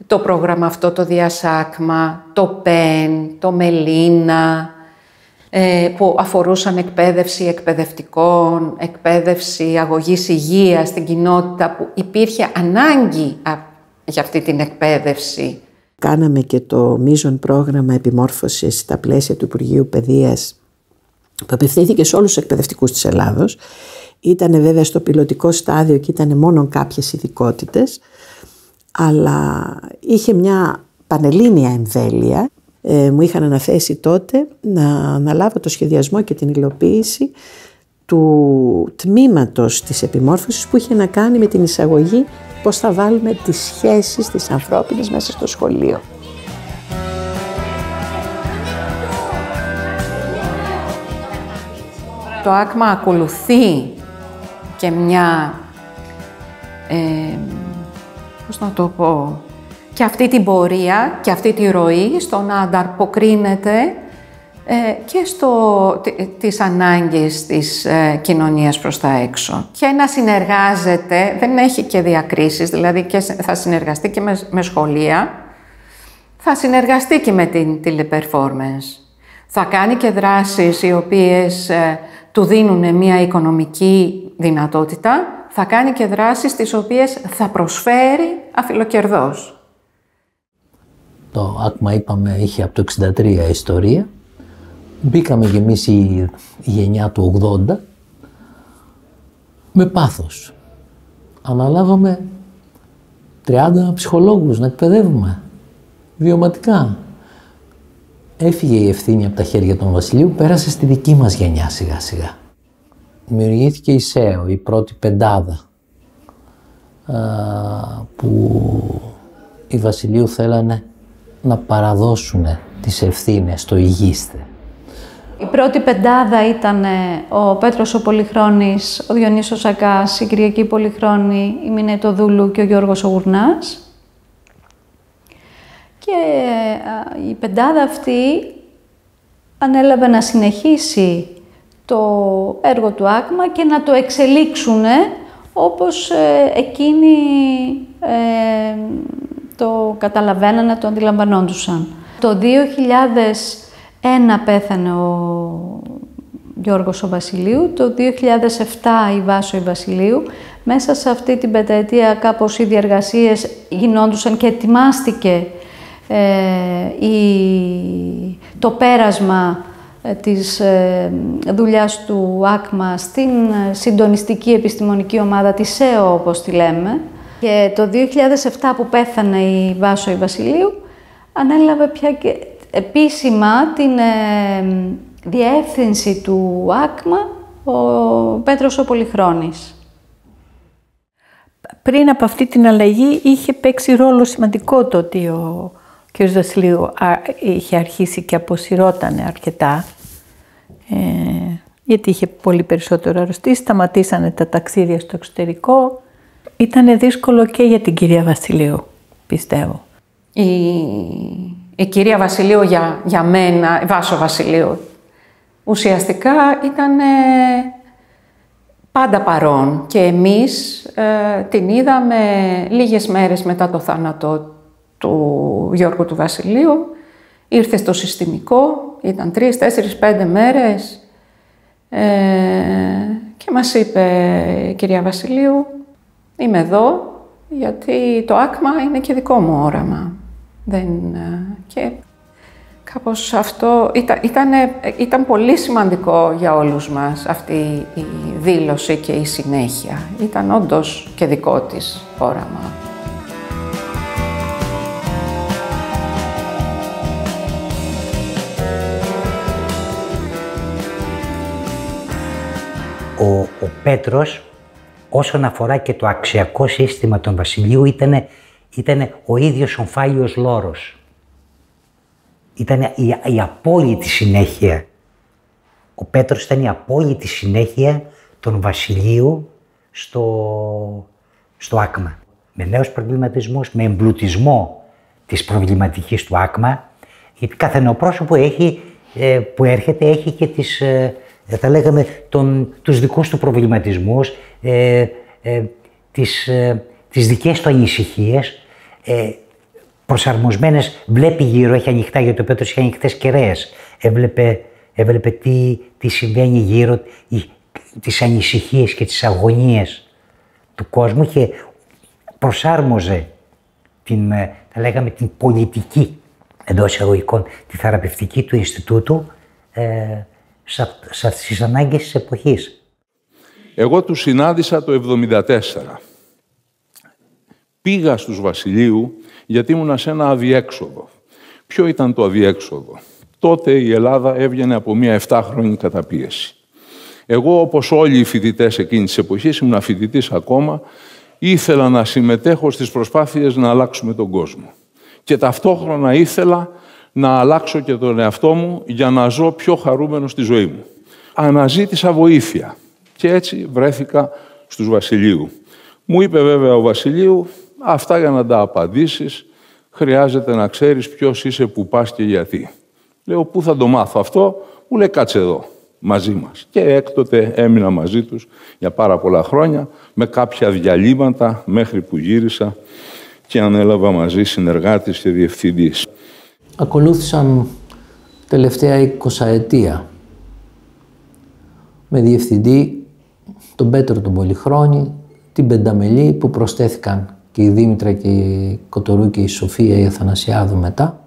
το πρόγραμμα αυτό το Διασάκμα, το ΠΕΝ, το Μελίνα, που αφορούσαν εκπαίδευση εκπαιδευτικών, εκπαίδευση αγωγής υγείας στην κοινότητα, που υπήρχε ανάγκη για αυτή την εκπαίδευση. Κάναμε και το μείζον πρόγραμμα επιμόρφωσης στα πλαίσια του Υπουργείου Παιδείας, που απευθύνθηκε σε όλους τους εκπαιδευτικούς της Ελλάδος. Ήταν βέβαια στο πιλωτικό στάδιο και ήταν μόνο κάποιες ειδικότητες, αλλά είχε μια πανελλήνια εμβέλεια. Μου είχαν αναθέσει τότε να αναλάβω το σχεδιασμό και την υλοποίηση του τμήματος της επιμόρφωσης που είχε να κάνει με την εισαγωγή πώς θα βάλουμε τις σχέσεις της ανθρώπινης μέσα στο σχολείο. Το ΑΚΜΑ ακολουθεί και μια, πώς να το πω, και αυτή την πορεία και αυτή τη ροή στο να ανταποκρίνεται και τις ανάγκες της κοινωνίας προς τα έξω. Και να συνεργάζεται, δεν έχει και διακρίσεις, δηλαδή και θα συνεργαστεί και με σχολεία, θα συνεργαστεί και με την tele-performance. Θα κάνει και δράσεις οι οποίες του δίνουν μια οικονομική δυνατότητα, θα κάνει και δράσεις τις οποίες θα προσφέρει αφιλοκερδώς. Το ΑΚΜΑ, είπαμε, είχε από το 1963 ιστορία. Μπήκαμε κι εμείς η γενιά του 80 με πάθος. Αναλάβαμε 30 ψυχολόγους να εκπαιδεύουμε βιωματικά. Έφυγε η ευθύνη από τα χέρια των Βασιλείου, πέρασε στη δική μας γενιά σιγά σιγά. Δημιουργήθηκε η ΣΕΟ, η πρώτη πεντάδα, που οι Βασιλείου θέλανε να παραδώσουν τις ευθύνες στο ηγίστε. Η πρώτη πεντάδα ήταν ο Πέτρος ο Πολυχρόνης, ο Διονύσος Σακάς, η Κυριακή Πολυχρόνη, η Μινέτο Δούλου και ο Γιώργος ο Γουρνάς. Και η πεντάδα αυτή ανέλαβε να συνεχίσει το έργο του ΑΚΜΑ και να το εξελίξουν όπως εκείνοι το καταλαβαίνανε, το αντιλαμβανόντουσαν. Το 2001 πέθανε ο Γιώργος ο Βασιλείου, το 2007 η Βάσο η Βασιλείου. Μέσα σε αυτή την πενταετία κάπως οι διεργασίες γινόντουσαν και ετοιμάστηκε το πέρασμα της δουλειάς του ΑΚΜΑ στην συντονιστική επιστημονική ομάδα, τη ΣΕΟ όπως τη λέμε. Και το 2007 που πέθανε η Βάσο η Βασιλείου, ανέλαβε πια και επίσημα την διεύθυνση του ΑΚΜΑ ο Πέτρος ο Πολυχρόνης. Πριν από αυτή την αλλαγή είχε παίξει ρόλο σημαντικό το ότι ο κ. Βασιλείου είχε αρχίσει και αποσυρώταν αρκετά, γιατί είχε πολύ περισσότερο αρρωστήσει, σταματήσανε τα ταξίδια στο εξωτερικό. Ήτανε δύσκολο και για την κυρία Βασιλείου, πιστεύω. Η κυρία Βασιλείου για μένα, η Βάσο Βασιλείου, ουσιαστικά ήταν πάντα παρόν και εμείς την είδαμε λίγες μέρες μετά το θάνατο του Γιώργου του Βασιλείου. Ήρθε στο συστημικό, ήταν 3, 4, 5 μέρες και μας είπε η κυρία Βασιλείου, είμαι εδώ γιατί το ΑΚΜΑ είναι και δικό μου όραμα. Και κάπως αυτό ήταν πολύ σημαντικό για όλους μας αυτή η δήλωση και η συνέχεια. Ήταν όντως και δικό της όραμα. Ο Πέτρος, όσον αφορά και το αξιακό σύστημα των Βασιλείου, ήταν ο ίδιος ομφάλιος λόρος. Ήταν η απόλυτη συνέχεια. Ο Πέτρος ήταν η απόλυτη συνέχεια των Βασιλείου στο ΑΚΜΑ. Με νέους προβληματισμούς, με εμπλουτισμό της προβληματικής του ΑΚΜΑ, γιατί κάθε νεοπρόσωπο που έρχεται έχει και θα λέγαμε τους δικούς του προβληματισμούς, τις δικές του ανησυχίες, προσαρμοσμένες, βλέπει γύρω, έχει ανοιχτά, γιατί ο Πέτρος είχε ανοιχτές κεραίες. Έβλεπε τι συμβαίνει γύρω, τις ανησυχίες και τις αγωνίες του κόσμου και προσάρμοζε θα λέγαμε την πολιτική, εντός εισαγωγικών, τη θεραπευτική του Ινστιτούτου στις ανάγκες της εποχής. Εγώ τους συνάντησα το 1974. Πήγα στους Βασιλείου γιατί ήμουνα σε ένα αδιέξοδο. Ποιο ήταν το αδιέξοδο? Τότε η Ελλάδα έβγαινε από μια 7χρονη καταπίεση. Εγώ, όπως όλοι οι φοιτητές εκείνης της εποχής, ήμουν φοιτητής ακόμα, ήθελα να συμμετέχω στις προσπάθειες να αλλάξουμε τον κόσμο. Και ταυτόχρονα ήθελα να αλλάξω και τον εαυτό μου για να ζω πιο χαρούμενο στη ζωή μου. Αναζήτησα βοήθεια και έτσι βρέθηκα στους Βασιλείου. Μου είπε βέβαια ο Βασιλείου, αυτά για να τα απαντήσεις χρειάζεται να ξέρεις ποιος είσαι, που πας και γιατί. Λέω, πού θα το μάθω αυτό? Μου λέει, κάτσε εδώ, μαζί μας. Και έκτοτε έμεινα μαζί τους για πάρα πολλά χρόνια, με κάποια διαλύματα, μέχρι που γύρισα και ανέλαβα μαζί συνεργάτης και διευθυντής. Ακολούθησαν τελευταία 20 ετία με διευθυντή τον Πέτρο τον Πολυχρόνη, την Πενταμελή που προσθέθηκαν και η Δήμητρα και η Κοτορού και η Σοφία η Αθανασιάδου μετά.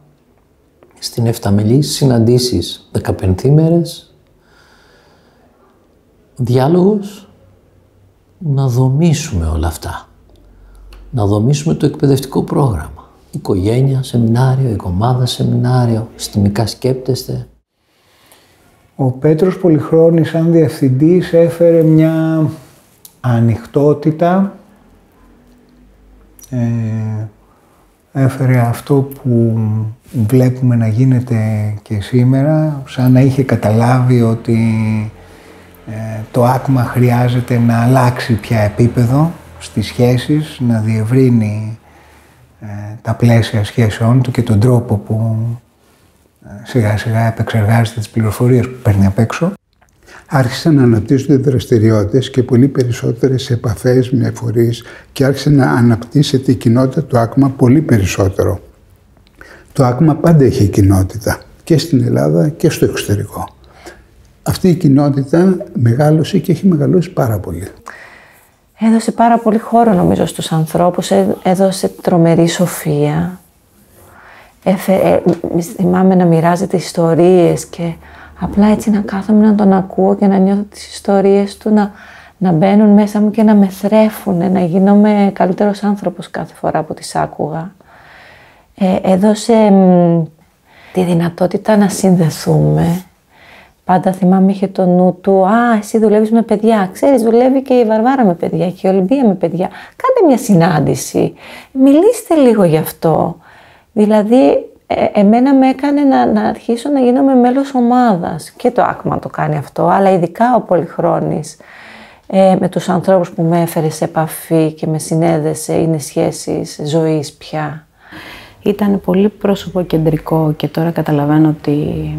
Στην Εφταμελή συναντήσεις 15 ημέρες, διάλογος, να δομήσουμε όλα αυτά. Να δομήσουμε το εκπαιδευτικό πρόγραμμα. Οικογένεια, σεμινάριο, οικομάδα, σεμινάριο, συστημικά σκέπτεστε. Ο Πέτρος Πολυχρόνης σαν διευθυντής έφερε μια ανοιχτότητα, έφερε αυτό που βλέπουμε να γίνεται και σήμερα, σαν να είχε καταλάβει ότι το ΆΚΜΑ χρειάζεται να αλλάξει πια επίπεδο στις σχέσεις, να διευρύνει τα πλαίσια σχέσεών του και τον τρόπο που σιγά σιγά επεξεργάζεται τις πληροφορίες που παίρνει απ' έξω. Άρχισαν να αναπτύσσονται δραστηριότητες και πολύ περισσότερες επαφές με φορείς και άρχισε να αναπτύσσεται η κοινότητα του ΆΚΜΑ πολύ περισσότερο. Το ΆΚΜΑ πάντα είχε κοινότητα και στην Ελλάδα και στο εξωτερικό. Αυτή η κοινότητα μεγάλωσε και έχει μεγαλώσει πάρα πολύ. Έδωσε πάρα πολύ χώρο νομίζω στους ανθρώπους, έδωσε τρομερή σοφία. Θυμάμαι να μοιράζεται ιστορίες και απλά έτσι να κάθομαι να τον ακούω και να νιώθω τις ιστορίες του να μπαίνουν μέσα μου και να με θρέφουν, να γίνομαι καλύτερος άνθρωπος κάθε φορά που τις άκουγα. Έδωσε τη δυνατότητα να συνδεθούμε. Πάντα θυμάμαι είχε το νου του, εσύ δουλεύεις με παιδιά, ξέρεις δουλεύει και η Βαρβάρα με παιδιά και η Ολυμπία με παιδιά. Κάντε μια συνάντηση, μιλήστε λίγο γι' αυτό. Δηλαδή, εμένα με έκανε να αρχίσω να γίνομαι μέλος ομάδας. Και το ΆΚΜΑ το κάνει αυτό, αλλά ειδικά ο Πολυχρόνης με τους ανθρώπους που με έφερε σε επαφή και με συνέδεσε, είναι σχέσεις ζωής πια. Ήταν πολύ πρόσωποκεντρικό και τώρα καταλαβαίνω ότι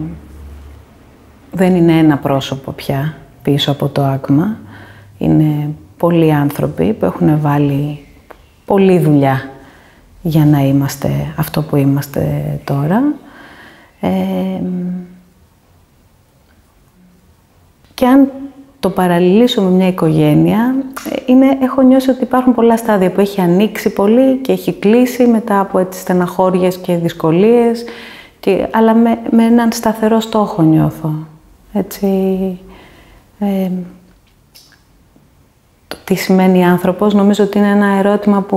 δεν είναι ένα πρόσωπο πια πίσω από το ΆΚΜΑ. Είναι πολλοί άνθρωποι που έχουν βάλει πολλή δουλειά για να είμαστε αυτό που είμαστε τώρα. Και αν το παραλληλήσω με μια οικογένεια, έχω νιώσει ότι υπάρχουν πολλά στάδια που έχει ανοίξει πολύ και έχει κλείσει μετά από έτσι στεναχώριες και δυσκολίες, αλλά με έναν σταθερό στόχο νιώθω. Έτσι, τι σημαίνει άνθρωπος, νομίζω ότι είναι ένα ερώτημα που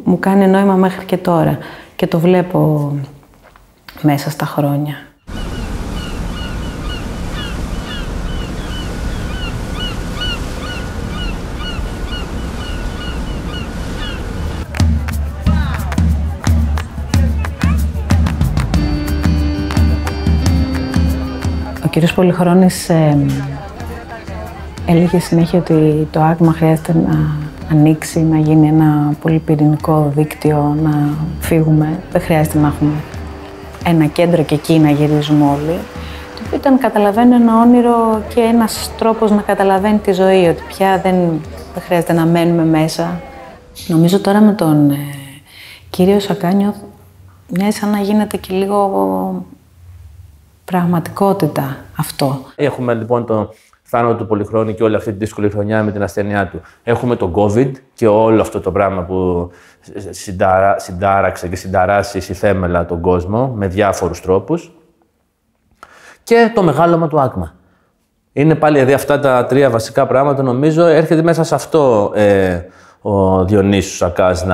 μου κάνει νόημα μέχρι και τώρα και το βλέπω μέσα στα χρόνια. Ο κύριος Πολυχρόνης έλεγε συνέχεια ότι το ΆΚΜΑ χρειάζεται να ανοίξει, να γίνει ένα πολυπυρηνικό δίκτυο, να φύγουμε. Δεν χρειάζεται να έχουμε ένα κέντρο και εκεί να γυρίζουμε όλοι. Το οποίο ήταν, καταλαβαίνω, ένα όνειρο και ένας τρόπος να καταλαβαίνει τη ζωή, ότι πια δεν χρειάζεται να μένουμε μέσα. Νομίζω τώρα με τον κύριο Σακάνιο μοιάζει σαν να γίνεται και λίγο πραγματικότητα αυτό. Έχουμε λοιπόν τον θάνατο του Πολυχρόνη και όλη αυτή τη δύσκολη χρονιά με την ασθένειά του. Έχουμε τον COVID και όλο αυτό το πράγμα που συντάραξε και συνταράσσει στη θέμελα τον κόσμο με διάφορους τρόπους. Και το μεγάλωμα του ΆΚΜΑ. Είναι πάλι δηλαδή αυτά τα τρία βασικά πράγματα, νομίζω, έρχεται μέσα σε αυτό ο Διονύσιος Σακάς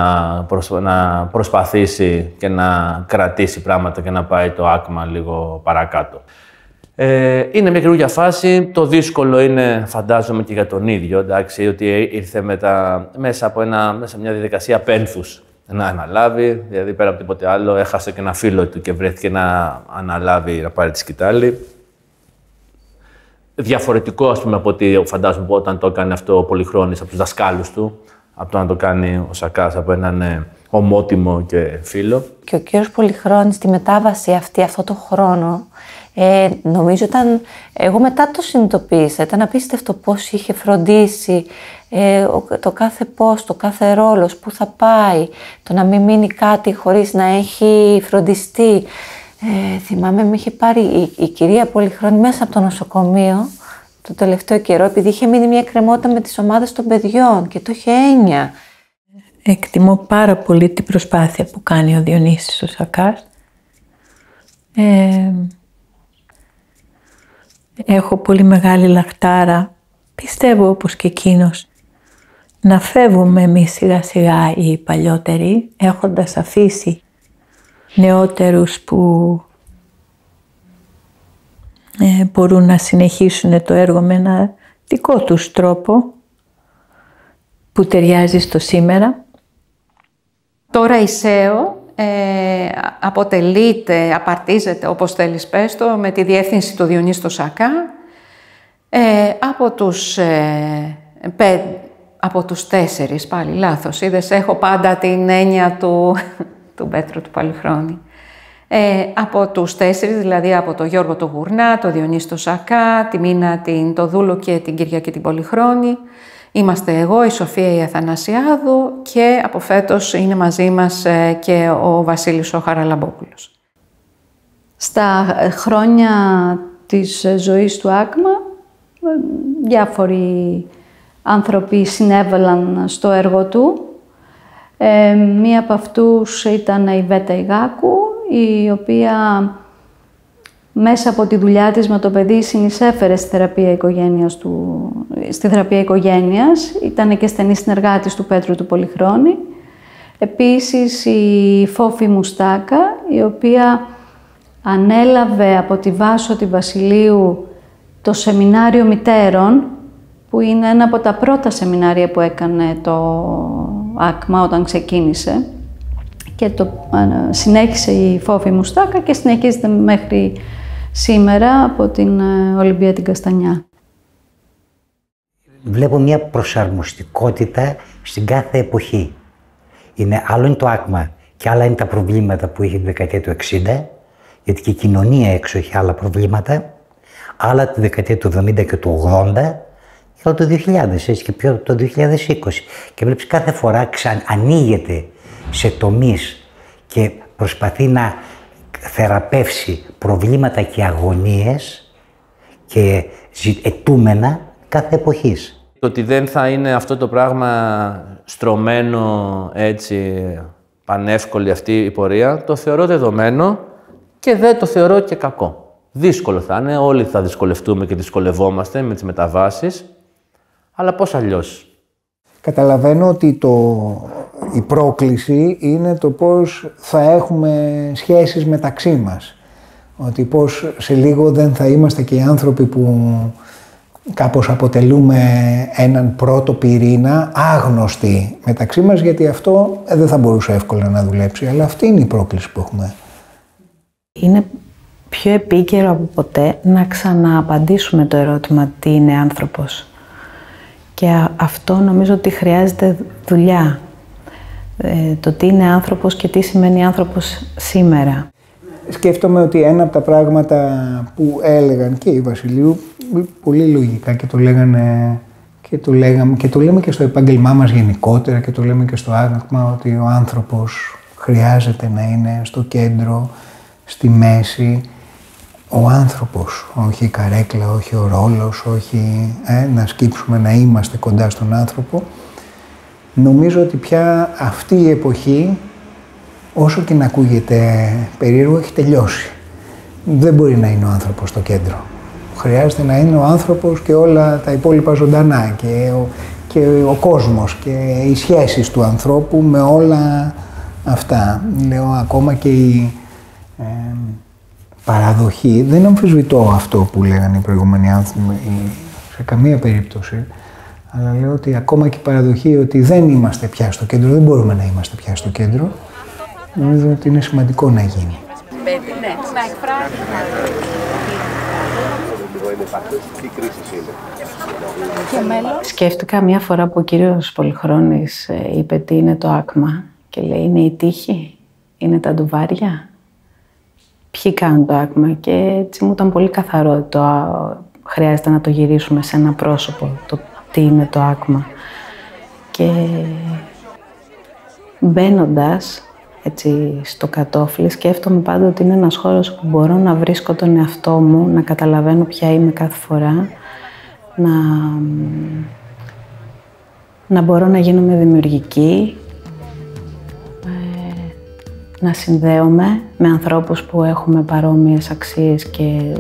να προσπαθήσει και να κρατήσει πράγματα και να πάει το ΆΚΜΑ λίγο παρακάτω. Είναι μια καινούργια φάση. Το δύσκολο είναι, φαντάζομαι, και για τον ίδιο, εντάξει, ότι ήρθε μέσα από μια διαδικασία πένθους να αναλάβει. Δηλαδή, πέρα από τίποτε άλλο, έχασε και ένα φίλο του και βρέθηκε να αναλάβει, να πάρει τη σκητάλη. Διαφορετικό, ας πούμε, από ότι φαντάζομαι όταν το έκανε αυτό ο Πολυχρόνης από τους δασκάλους του. από το να το κάνει ο Σακάς, από έναν ομότιμο και φίλο. Και ο κύριος Πολυχρόνης στη μετάβαση αυτή, αυτό το χρόνο, νομίζω ήταν, εγώ μετά το συνειδητοποίησα, ήταν απίστευτο πώς είχε φροντίσει το κάθε post, το κάθε ρόλος, πού θα πάει, το να μην μείνει κάτι χωρίς να έχει φροντιστεί. Θυμάμαι με είχε πάρει η κυρία Πολυχρόνη μέσα από το νοσοκομείο το τελευταίο καιρό, επειδή είχε μείνει μια εκκρεμότητα με τις ομάδες των παιδιών και το είχε έννοια. Εκτιμώ πάρα πολύ την προσπάθεια που κάνει ο Διονύσης ο Σακάς. Έχω πολύ μεγάλη λαχτάρα, πιστεύω όπως και εκείνος, να φεύγουμε εμείς σιγά σιγά οι παλιότεροι, έχοντας αφήσει νεότερους που μπορούν να συνεχίσουν το έργο με ένα δικό τους τρόπο που ταιριάζει στο σήμερα. Τώρα η ΣΕΟ αποτελείται, απαρτίζεται, όπως θέλεις πες το, με τη διεύθυνση του Διονύση Σακά, από τους 4, πάλι λάθος, είδες, έχω πάντα την έννοια του Πέτρου του Πολυχρόνη. Από τους 4, δηλαδή από τον Γιώργο το Γουρνά, τον Διονύση Σακά, τη Μίνα το Δούλο και την Κυριακή την Πολυχρόνη. Είμαστε εγώ, η Σοφία η Αθανασιάδου και από φέτος είναι μαζί μας και ο Βασίλης ο Χαραλαμπόπουλος. Στα χρόνια της ζωής του ΑΚΜΑ, διάφοροι άνθρωποι συνέβαλαν στο έργο του. Μία από αυτούς ήταν η Βέτα Ιγάκου, η οποία μέσα από τη δουλειά της με το παιδί συνεισέφερε στη θεραπεία οικογένειας. Ήταν και στενή συνεργάτης του Πέτρου του Πολυχρόνη. Επίσης η Φόφη Μουστάκα, η οποία ανέλαβε από τη Βάσο τη Βασιλείου το Σεμινάριο Μητέρων, που είναι ένα από τα πρώτα σεμινάρια που έκανε το ΑΚΜΑ όταν ξεκίνησε. Και το συνέχισε η Φόφη Μουστάκα και συνεχίζεται μέχρι σήμερα από την Ολυμπία την Καστανιά. Βλέπω μια προσαρμοστικότητα στην κάθε εποχή. Άλλο είναι το ΑΚΜΑ και άλλα είναι τα προβλήματα που είχε τη δεκαετία του 60, γιατί και η κοινωνία έξω είχε άλλα προβλήματα, άλλα τη δεκαετία του 70 και του 80, και άλλο το 2000, έτσι και πιο το 2020. Και βλέπεις κάθε φορά ανοίγεται σε τομείς και προσπαθεί να θεραπεύσει προβλήματα και αγωνίες και αιτούμενα κάθε εποχής. Το ότι δεν θα είναι αυτό το πράγμα στρωμένο έτσι πανεύκολη αυτή η πορεία, το θεωρώ δεδομένο και δεν το θεωρώ και κακό. Δύσκολο θα είναι, όλοι θα δυσκολευτούμε και δυσκολευόμαστε με τις μεταβάσεις, αλλά πώς αλλιώς. Καταλαβαίνω ότι η πρόκληση είναι το πώς θα έχουμε σχέσεις μεταξύ μας. Ότι πώς σε λίγο δεν θα είμαστε και οι άνθρωποι που κάπως αποτελούμε έναν πρώτο πυρήνα άγνωστοι μεταξύ μας, γιατί αυτό δεν θα μπορούσε εύκολα να δουλέψει. Αλλά αυτή είναι η πρόκληση που έχουμε. Είναι πιο επίκαιρο από ποτέ να ξανααπαντήσουμε το ερώτημα τι είναι άνθρωπος. Και αυτό νομίζω ότι χρειάζεται δουλειά. Το τι είναι άνθρωπος και τι σημαίνει άνθρωπος σήμερα. Σκέφτομαι ότι ένα από τα πράγματα που έλεγαν και οι Βασιλείου, πολύ λογικά και το λέγανε και το λέμε και στο επάγγελμά μας γενικότερα και το λέμε και στο ΑΚΜΑ, ότι ο άνθρωπος χρειάζεται να είναι στο κέντρο, στη μέση. Ο άνθρωπος, όχι η καρέκλα, όχι ο ρόλος, όχι να σκύψουμε να είμαστε κοντά στον άνθρωπο. Νομίζω ότι πια αυτή η εποχή, όσο και να ακούγεται περίεργο, έχει τελειώσει. Δεν μπορεί να είναι ο άνθρωπος στο κέντρο. Χρειάζεται να είναι ο άνθρωπος και όλα τα υπόλοιπα ζωντανά και ο κόσμος και οι σχέσεις του ανθρώπου με όλα αυτά. Λέω ακόμα και η παραδοχή, δεν αμφισβητώ αυτό που λέγανε οι προηγούμενοι άνθρωποι σε καμία περίπτωση, αλλά λέω ότι ακόμα και η παραδοχή ότι δεν είμαστε πια στο κέντρο, δεν μπορούμε να είμαστε πια στο κέντρο, νομίζω ότι είναι σημαντικό να γίνει. τι κρίσεις είναι. Και μέλλον. Σκέφτηκα μια φορά που ο κύριος Πολυχρόνης είπε τι είναι το άκμα και λέει είναι η τύχη, είναι τα ντουβάρια. Ποιοι κάνουν το άκμα και έτσι μου ήταν πολύ καθαρό το χρειάζεται να το γυρίσουμε σε ένα πρόσωπο, το τι είναι το άκμα. Και μπαίνοντας έτσι στο κατόφλι σκέφτομαι πάντα ότι είναι ένας χώρος που μπορώ να βρίσκω τον εαυτό μου, να καταλαβαίνω ποια είμαι κάθε φορά, να μπορώ να γίνομαι δημιουργική, να συνδέομαι με ανθρώπους που έχουμε παρόμοιες αξίες και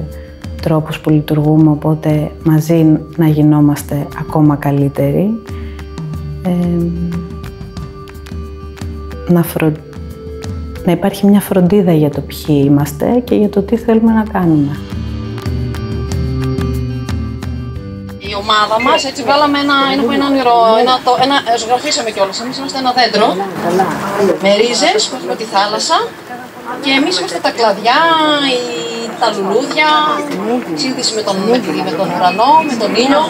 τρόπους που λειτουργούμε, οπότε μαζί να γινόμαστε ακόμα καλύτεροι. Να υπάρχει μια φροντίδα για το ποιοι είμαστε και για το τι θέλουμε να κάνουμε. Η ομάδα μας, έτσι βγάλαμε ένα όνειρο, ζωγραφίσαμε κιόλας. Εμείς είμαστε ένα δέντρο με ρίζες που έχουμε τη θάλασσα και εμείς είμαστε τα κλαδιά, τα λουλούδια, σύνδεση με τον ουρανό, με τον ήλιο.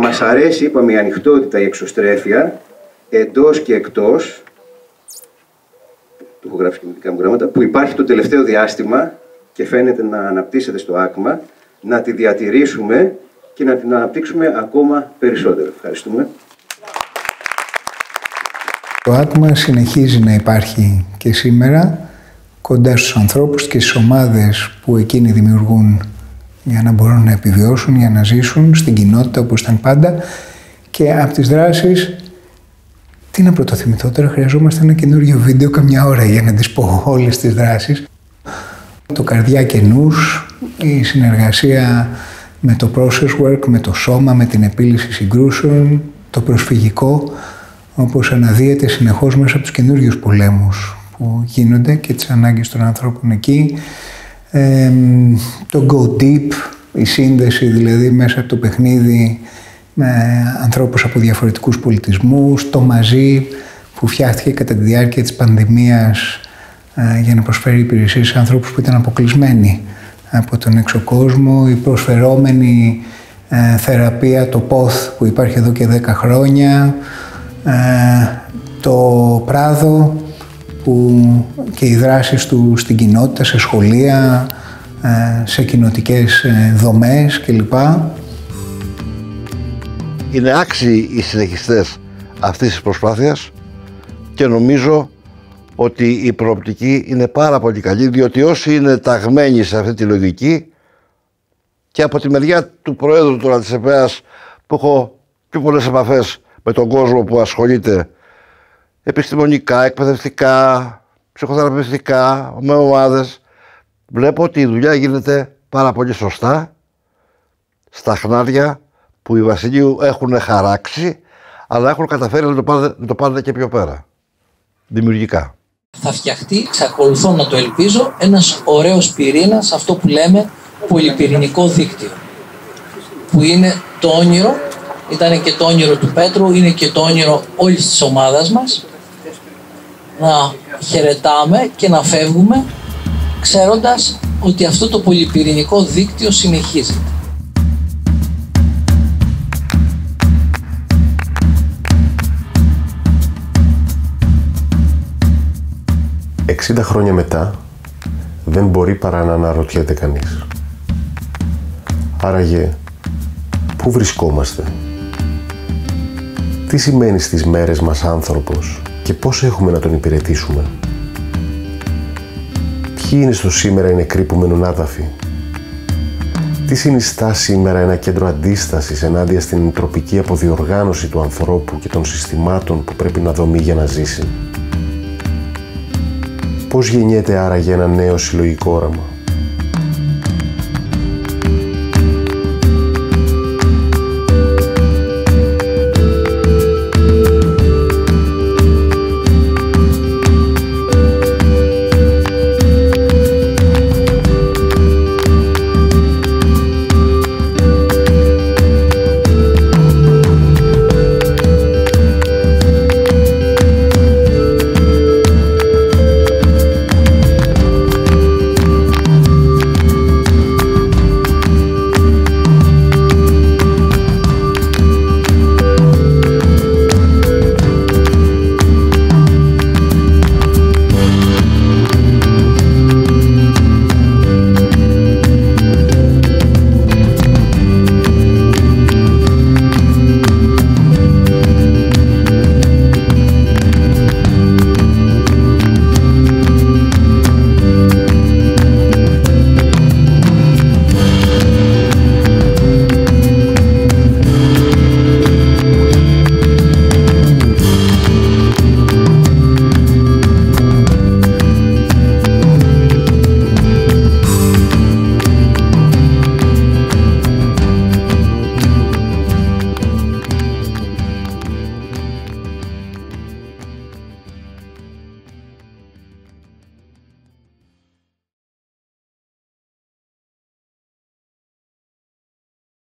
Μας αρέσει, είπαμε, η ανοιχτότητα, η εξωστρέφεια, εντός και εκτός, το έχω γράψει και με δικά μου γράμματα, που υπάρχει το τελευταίο διάστημα και φαίνεται να αναπτύσσεται στο άκμα, να τη διατηρήσουμε και να την αναπτύξουμε ακόμα περισσότερο. Ευχαριστούμε. Το άκμα συνεχίζει να υπάρχει και σήμερα κοντά στους ανθρώπους και στις ομάδες που εκείνοι δημιουργούν για να μπορούν να επιβιώσουν, για να ζήσουν στην κοινότητα όπως ήταν πάντα. Και από τις δράσεις, τι να πρωτοθυμηθώ τώρα, χρειαζόμαστε ένα καινούριο βίντεο καμιά ώρα για να τις πω όλες τις δράσεις. Το καρδιά και νους, η συνεργασία με το process work, με το σώμα, με την επίλυση συγκρούσεων, το προσφυγικό, όπως αναδύεται συνεχώς μέσα από τους καινούριους πολέμους που γίνονται και τις ανάγκες των ανθρώπων εκεί. Το go deep, η σύνδεση δηλαδή μέσα από το παιχνίδι με ανθρώπους από διαφορετικούς πολιτισμούς, το μαζί που φτιάχτηκε κατά τη διάρκεια της πανδημίας για να προσφέρει υπηρεσίες σε ανθρώπους που ήταν αποκλεισμένοι από τον έξω κόσμο, η προσφερόμενη θεραπεία, το POTH που υπάρχει εδώ και 10 χρόνια, το Πράδο και οι δράσεις του στην κοινότητα, σε σχολεία, σε κοινοτικές δομές κλπ. Είναι άξιοι οι συνεχιστές αυτής της προσπάθειας και νομίζω ότι η προοπτική είναι πάρα πολύ καλή, διότι όσοι είναι ταγμένοι σε αυτή τη λογική και από τη μεριά του Προέδρου τώρα της ΕΠΕΑΣ που έχω πιο πολλές επαφές με τον κόσμο που ασχολείται επιστημονικά, εκπαιδευτικά, ψυχοθεραπευτικά, με ομάδες, βλέπω ότι η δουλειά γίνεται πάρα πολύ σωστά στα χνάρια που οι Βασιλείου έχουν χαράξει, αλλά έχουν καταφέρει να το πάνε και πιο πέρα, δημιουργικά. Θα φτιαχτεί, εξακολουθώ να το ελπίζω, ένας ωραίος πυρήνας, αυτό που λέμε πολυπυρηνικό δίκτυο, που είναι το όνειρο, ήταν και το όνειρο του Πέτρου, είναι και το όνειρο όλης της ομάδας μας, να χαιρετάμε και να φεύγουμε ξέροντας ότι αυτό το πολυπυρηνικό δίκτυο συνεχίζεται. 60 χρόνια μετά, δεν μπορεί παρά να αναρωτιέται κανείς. Άραγε, πού βρισκόμαστε? Τι σημαίνει στις μέρες μας άνθρωπος και πώς έχουμε να τον υπηρετήσουμε? Ποιοι είναι στο σήμερα οι νεκροί που μένουν άδαφοι? Τι συνιστά σήμερα ένα κέντρο αντίστασης ενάντια στην τροπική αποδιοργάνωση του ανθρώπου και των συστημάτων που πρέπει να δομεί για να ζήσει? Πώς γεννιέται άραγε ένα νέο συλλογικό όραμα?